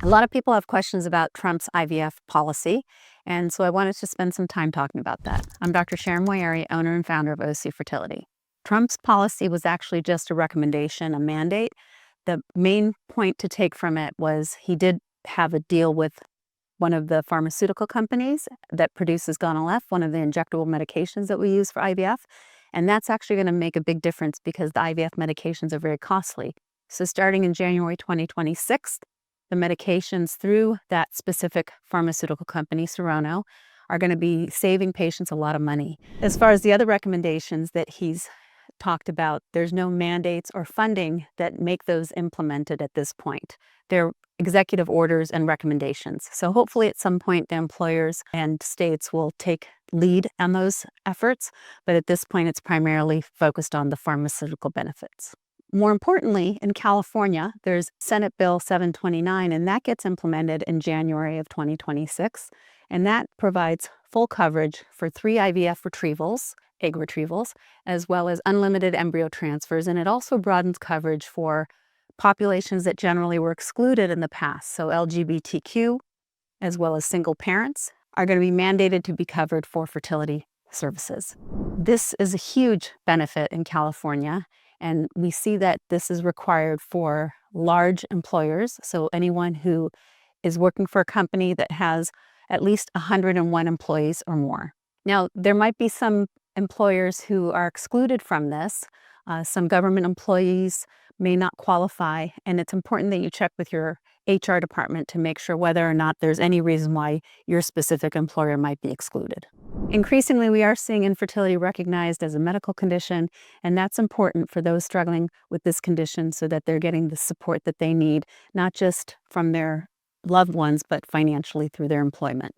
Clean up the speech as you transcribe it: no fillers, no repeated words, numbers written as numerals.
A lot of people have questions about Trump's IVF policy, and so I wanted to spend some time talking about that. I'm Dr. Sharon Moyeri, owner and founder of OC Fertility. Trump's policy was actually just a recommendation, a mandate. The main point to take from it was he did have a deal with one of the pharmaceutical companies that produces Gonal-F, one of the injectable medications that we use for IVF, and that's actually going to make a big difference because the IVF medications are very costly. So starting in January 2026, the medications through that specific pharmaceutical company, Serono, are going to be saving patients a lot of money. As far as the other recommendations that he's talked about, there's no mandates or funding that make those implemented at this point. They're executive orders and recommendations. So hopefully at some point the employers and states will take lead on those efforts, but at this point it's primarily focused on the pharmaceutical benefits. More importantly, in California, there's Senate Bill 729, and that gets implemented in January of 2026. And that provides full coverage for 3 IVF retrievals, egg retrievals, as well as unlimited embryo transfers. And it also broadens coverage for populations that generally were excluded in the past. So LGBTQ, as well as single parents, are going to be mandated to be covered for fertility services. This is a huge benefit in California. And we see that this is required for large employers. So anyone who is working for a company that has at least 101 employees or more. Now, there might be some employers who are excluded from this. Some government employees may not qualify, and it's important that you check with your HR department to make sure whether or not there's any reason why your specific employer might be excluded. Increasingly, we are seeing infertility recognized as a medical condition, and that's important for those struggling with this condition so that they're getting the support that they need, not just from their loved ones, but financially through their employment.